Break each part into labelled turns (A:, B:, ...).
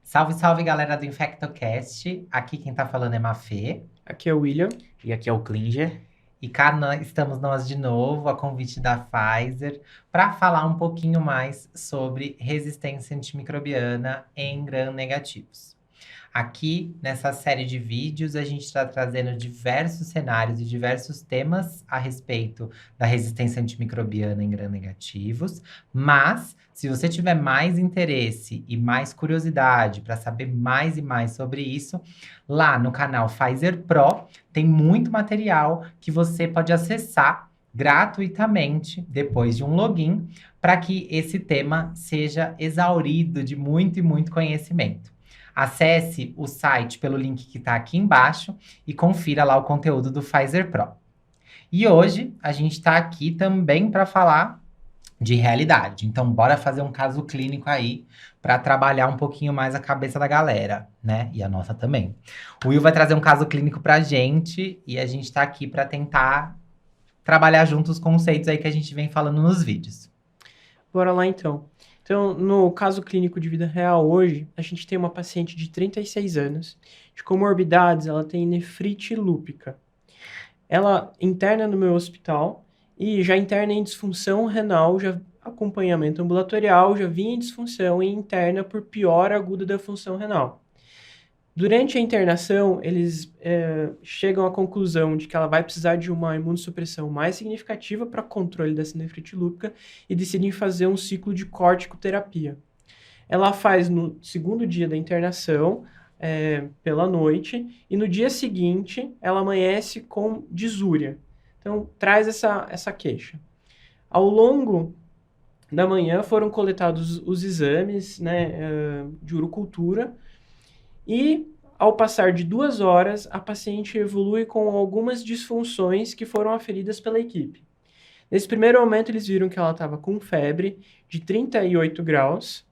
A: Salve, salve, galera do InfectoCast. Aqui quem tá falando é Mafê.
B: Aqui é o William.
C: E aqui é o Klinger.
A: E cá estamos nós de novo, a convite da Pfizer, para falar um pouquinho mais sobre resistência antimicrobiana em gram-negativos. Aqui, nessa série de vídeos, a gente está trazendo diversos cenários e diversos temas a respeito da resistência antimicrobiana em gram-negativos. Mas, se você tiver mais interesse e mais curiosidade para saber mais e mais sobre isso, lá no canal Pfizer Pro tem muito material que você pode acessar gratuitamente depois de um login para que esse tema seja exaurido de muito e muito conhecimento. Acesse o site pelo link que está aqui embaixo e confira lá o conteúdo do Pfizer Pro. E hoje a gente está aqui também para falar de realidade. Então, bora fazer um caso clínico aí para trabalhar um pouquinho mais a cabeça da galera, né? E a nossa também. O Will vai trazer um caso clínico para a gente e a gente está aqui para tentar trabalhar juntos os conceitos aí que a gente vem falando nos vídeos.
B: Bora lá então. Então, no caso clínico de vida real hoje, a gente tem uma paciente de 36 anos, de comorbidades, ela tem nefrite lúpica. Ela interna no meu hospital e já interna em disfunção renal, já acompanhamento ambulatorial, já vinha em disfunção e interna por piora aguda da função renal. Durante a internação, eles chegam à conclusão de que ela vai precisar de uma imunossupressão mais significativa para controle dessa nefrite lúpica e decidem fazer um ciclo de corticoterapia. Ela faz no segundo dia da internação, pela noite, e no dia seguinte ela amanhece com disúria. Então, traz essa queixa. Ao longo da manhã foram coletados os exames, né, de urocultura, e, ao passar de 2 horas, a paciente evolui com algumas disfunções que foram aferidas pela equipe. Nesse primeiro momento, eles viram que ela estava com febre de 38 graus,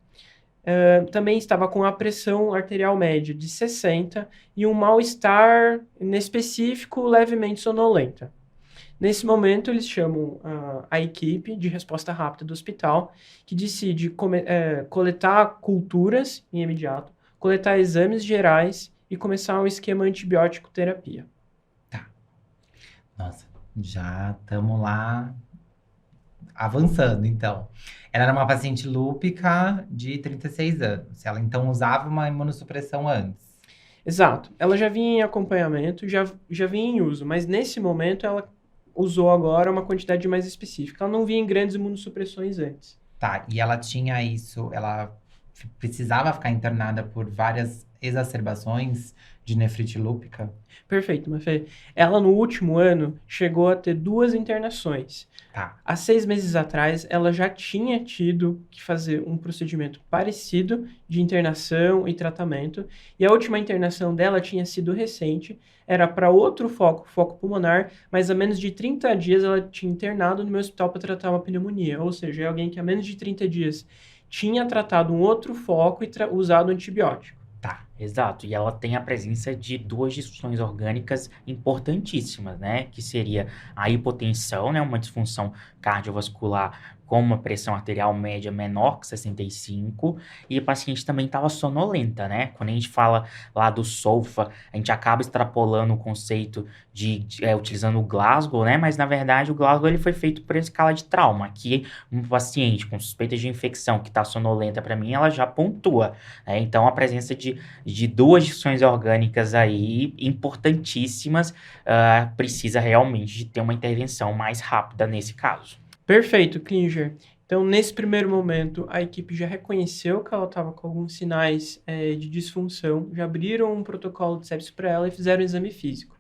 B: também estava com a pressão arterial média de 60 e um mal-estar, específico, levemente sonolenta. Nesse momento, eles chamam a equipe de resposta rápida do hospital, que decide coletar culturas em imediato, coletar exames gerais e começar um esquema antibiótico terapia.
A: Tá. Nossa, já estamos lá avançando, então. Ela era uma paciente lúpica de 36 anos. Ela então usava uma imunossupressão antes.
B: Exato. Ela já vinha em acompanhamento, já vinha em uso, mas nesse momento ela usou agora uma quantidade mais específica. Ela não vinha em grandes imunossupressões antes.
A: Tá, e ela tinha isso, ela precisava ficar internada por várias exacerbações de nefrite lúpica?
B: Perfeito, Mafê. Ela, no último ano, chegou a ter 2 internações.
A: Tá,
B: Há 6 meses atrás, ela já tinha tido que fazer um procedimento parecido de internação e tratamento, e a última internação dela tinha sido recente, era para outro foco pulmonar, mas há menos de 30 dias ela tinha internado no meu hospital para tratar uma pneumonia, ou seja, é alguém que há menos de 30 dias tinha tratado um outro foco e usado antibiótico.
A: tá.
C: Exato, e ela tem a presença de duas disfunções orgânicas importantíssimas, né? Que seria a hipotensão, né? Uma disfunção cardiovascular com uma pressão arterial média menor que 65, e a paciente também estava sonolenta, né? Quando a gente fala lá do SOFA, a gente acaba extrapolando o conceito utilizando o Glasgow, né? Mas na verdade o Glasgow ele foi feito por escala de trauma. Aqui, um paciente com suspeita de infecção que está sonolenta, para mim, ela já pontua, né? Então a presença de duas disfunções orgânicas aí importantíssimas, precisa realmente de ter uma intervenção mais rápida nesse caso.
B: Perfeito, Klinger. Então, nesse primeiro momento, a equipe já reconheceu que ela estava com alguns sinais de disfunção, já abriram um protocolo de sepsis para ela e fizeram um exame físico.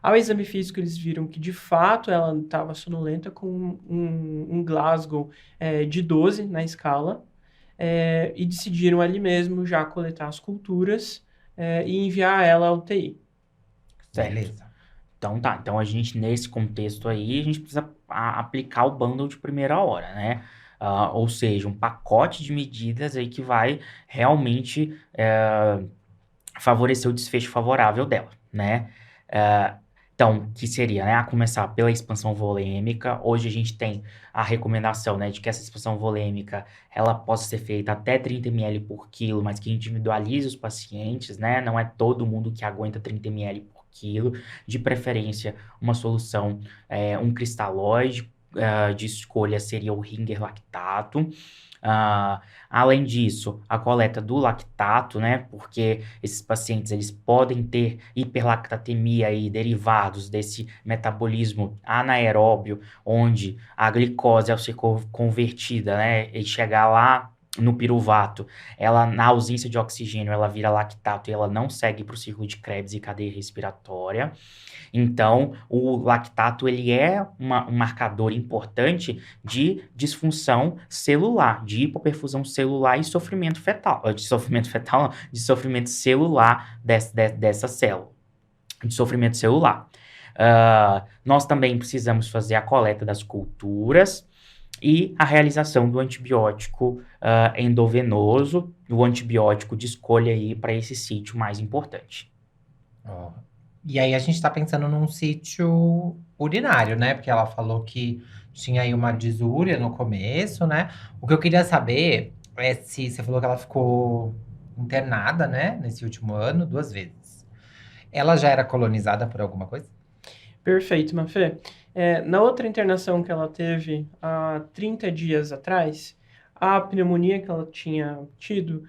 B: Ao exame físico, eles viram que, de fato, ela estava sonolenta com um Glasgow de 12 na escala, e decidiram ali mesmo já coletar as culturas e enviar ela ao UTI.
C: Certo?
A: Beleza.
C: Então tá, então a gente nesse contexto aí, a gente precisa aplicar o bundle de primeira hora, né? Ou seja, um pacote de medidas aí que vai realmente favorecer o desfecho favorável dela, né? Então, que seria, né, a começar pela expansão volêmica. Hoje a gente tem a recomendação, né, de que essa expansão volêmica, ela possa ser feita até 30 ml por quilo, mas que individualize os pacientes, né, não é todo mundo que aguenta 30 ml por quilo, de preferência uma solução, um cristalóide, de escolha seria o Ringer lactato. Além disso, a coleta do lactato, né? Porque esses pacientes eles podem ter hiperlactatemia e derivados desse metabolismo anaeróbio, onde a glicose, ao ser convertida, né, e chegar lá no piruvato, ela, na ausência de oxigênio, ela vira lactato e ela não segue para o círculo de Krebs e cadeia respiratória. Então, o lactato ele é um marcador importante de disfunção celular, de hipoperfusão celular e sofrimento fetal. De sofrimento fetal, não, de sofrimento celular dessa célula. De sofrimento celular. Nós também precisamos fazer a coleta das culturas e a realização do antibiótico endovenoso, o antibiótico de escolha aí para esse sítio mais importante.
A: Ó. E aí a gente tá pensando num sítio urinário, né? Porque ela falou que tinha aí uma disúria no começo, né? O que eu queria saber é se você falou que ela ficou internada, né? Nesse último ano, 2 vezes. Ela já era colonizada por alguma coisa?
B: Perfeito, Mafê. Na outra internação que ela teve há 30 dias atrás, a pneumonia que ela tinha tido,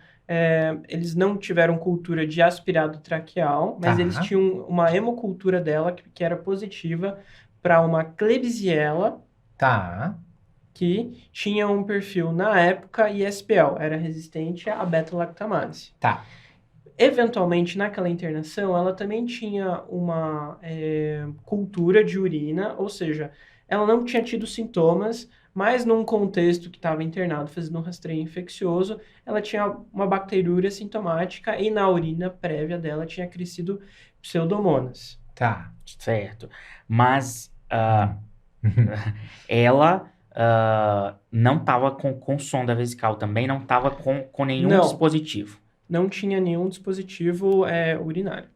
B: eles não tiveram cultura de aspirado traqueal, mas
A: Tá.
B: eles tinham uma hemocultura dela que era positiva para uma Klebsiella,
A: Tá.
B: que tinha um perfil, na época, ISPL, era resistente à beta-lactamase.
A: Tá.
B: Eventualmente, naquela internação, ela também tinha uma cultura de urina, ou seja, ela não tinha tido sintomas, mas num contexto que estava internado fazendo um rastreio infeccioso, ela tinha uma bacteriúria sintomática e na urina prévia dela tinha crescido pseudomonas.
A: Tá.
C: Certo. Mas ela não estava com sonda vesical também, não estava com nenhum
B: Não.
C: dispositivo.
B: Não tinha nenhum dispositivo urinário.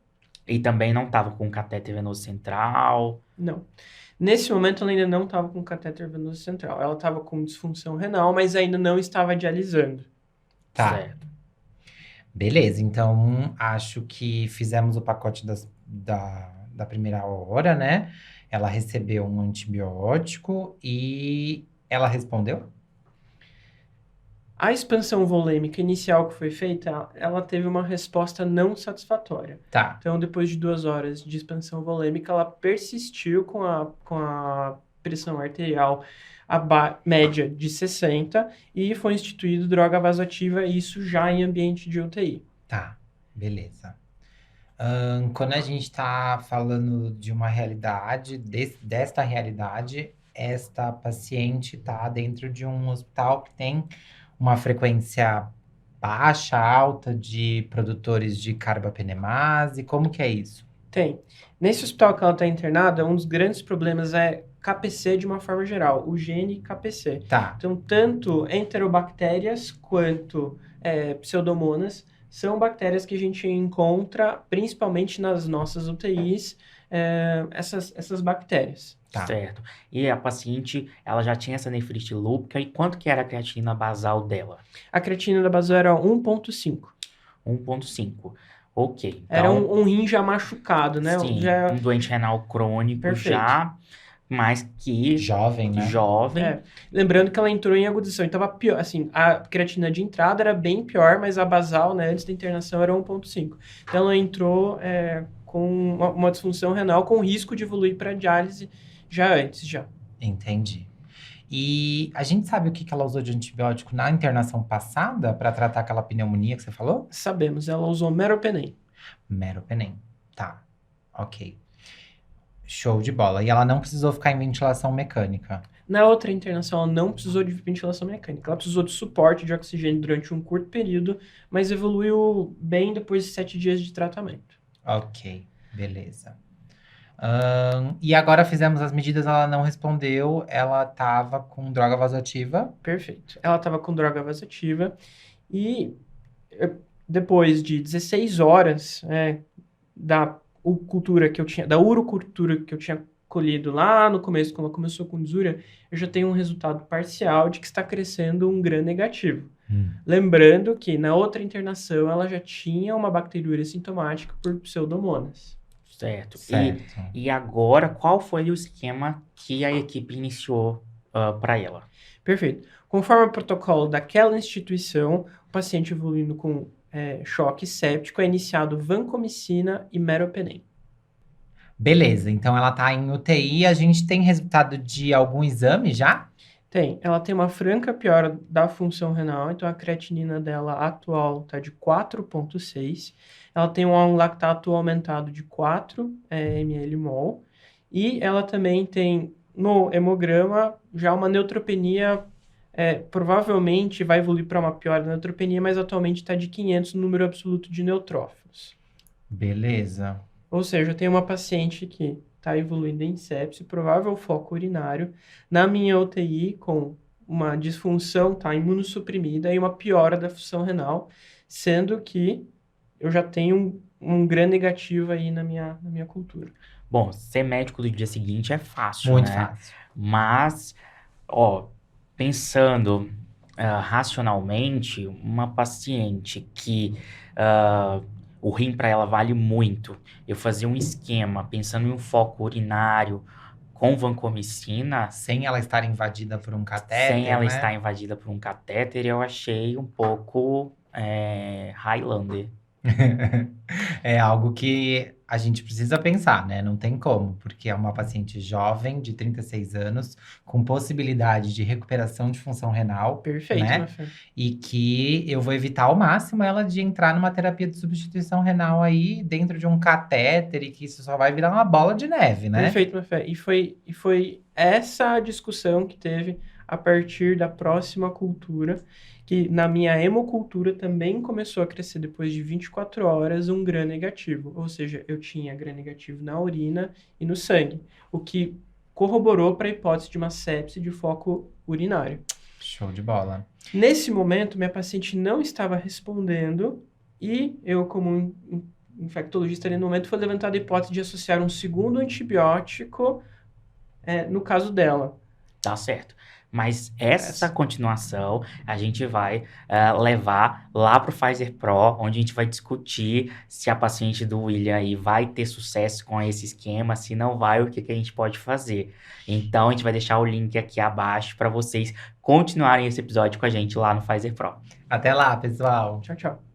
C: E também não estava com catéter venoso central.
B: Não. Nesse momento, ela ainda não estava com catéter venoso central. Ela estava com disfunção renal, mas ainda não estava dialisando.
A: Tá.
C: Certo.
A: Beleza, então acho que fizemos o pacote da primeira hora, né? Ela recebeu um antibiótico e ela respondeu?
B: A expansão volêmica inicial que foi feita, ela teve uma resposta não satisfatória.
A: Tá.
B: Então, depois de 2 horas de expansão volêmica, ela persistiu com a pressão arterial média de 60 e foi instituído droga vasoativa, isso já em ambiente de UTI.
A: Tá, beleza. Quando a gente tá falando de uma realidade, desta realidade, esta paciente tá dentro de um hospital que tem uma frequência baixa, alta de produtores de carbapenemase. Como que é isso?
B: Tem. Nesse hospital que ela está internada, um dos grandes problemas é KPC de uma forma geral, o gene KPC.
A: Tá,
B: Então, tanto enterobactérias quanto pseudomonas são bactérias que a gente encontra principalmente nas nossas UTIs, essas bactérias.
A: tá.
C: Certo. E a paciente, ela já tinha essa nefrite lúpica. E quanto que era a creatinina basal dela?
B: A creatinina basal era 1,5.
C: 1,5. Ok.
B: Era
C: Então,
B: um rim já machucado, né?
C: sim,
B: Já...
C: um doente renal crônico
B: Perfeito.
C: já, mas que
A: Jovem, né?
C: jovem.
B: Lembrando que ela entrou em agudização, então estava pior, assim, a creatina de entrada era bem pior, mas a basal, né, antes da internação era 1,5. Então ela entrou com uma disfunção renal com risco de evoluir para diálise já antes, já.
A: Entendi. E a gente sabe o que ela usou de antibiótico na internação passada para tratar aquela pneumonia que você falou?
B: Sabemos, ela usou meropenem.
A: Meropenem. Tá, ok. Show de bola. E ela não precisou ficar em ventilação mecânica.
B: Na outra internação, ela não precisou de ventilação mecânica. Ela precisou de suporte de oxigênio durante um curto período, mas evoluiu bem depois de 7 dias de tratamento.
A: Ok, beleza. E agora fizemos as medidas, ela não respondeu, ela tava com droga vasoativa.
B: Perfeito. Ela estava com droga vasoativa e depois de 16 horas cultura que eu tinha, da urocultura que eu tinha colhido lá no começo, quando ela começou com disúria, eu já tenho um resultado parcial de que está crescendo um gram negativo. Lembrando que na outra internação ela já tinha uma bacteriúria sintomática por pseudomonas.
C: Certo.
A: Certo.
C: E agora, qual foi o esquema que a equipe iniciou para ela?
B: Perfeito. Conforme o protocolo daquela instituição, o paciente evoluindo com choque séptico é iniciado vancomicina e meropenem.
A: Beleza, então ela tá em UTI. A gente tem resultado de algum exame já?
B: Tem. Ela tem uma franca piora da função renal, então a creatinina dela atual está de 4,6. Ela tem um lactato aumentado de 4 ml/mol. E ela também tem, no hemograma, já uma neutropenia, provavelmente vai evoluir para uma piora da neutropenia, mas atualmente está de 500 no número absoluto de neutrófilos.
A: Beleza.
B: Ou seja, eu tenho uma paciente que está evoluindo em sepse, provável foco urinário, na minha UTI com uma disfunção, tá, imunossuprimida e uma piora da função renal, sendo que eu já tenho um gram negativo aí na minha cultura.
C: Bom, ser médico do dia seguinte é fácil,
A: Muito
C: né?
A: fácil.
C: Mas, pensando racionalmente, uma paciente que o rim para ela vale muito, eu fazia um esquema pensando em um foco urinário com vancomicina,
A: Sem ela estar invadida por um catéter,
C: sem ela
A: né?
C: estar invadida por um catéter, eu achei um pouco Highlander.
A: É algo que a gente precisa pensar, né? Não tem como, porque é uma paciente jovem, de 36 anos, com possibilidade de recuperação de função renal,
B: Perfeito,
A: né?
B: Mafê.
A: E que eu vou evitar ao máximo ela de entrar numa terapia de substituição renal aí dentro de um catéter e que isso só vai virar uma bola de neve, né?
B: Perfeito, Mafé. E foi essa discussão que teve a partir da próxima cultura, que na minha hemocultura também começou a crescer depois de 24 horas um gram negativo. Ou seja, eu tinha gram negativo na urina e no sangue, o que corroborou para a hipótese de uma sepse de foco urinário.
A: Show de bola.
B: Nesse momento, minha paciente não estava respondendo e eu, como infectologista ali no momento, foi levantada a hipótese de associar um segundo antibiótico no caso dela.
C: Tá certo. Mas essa continuação a gente vai levar lá pro Pfizer Pro, onde a gente vai discutir se a paciente do William aí vai ter sucesso com esse esquema, se não vai, o que a gente pode fazer. Então a gente vai deixar o link aqui abaixo para vocês continuarem esse episódio com a gente lá no Pfizer Pro.
A: Até lá, pessoal.
B: Tchau, tchau.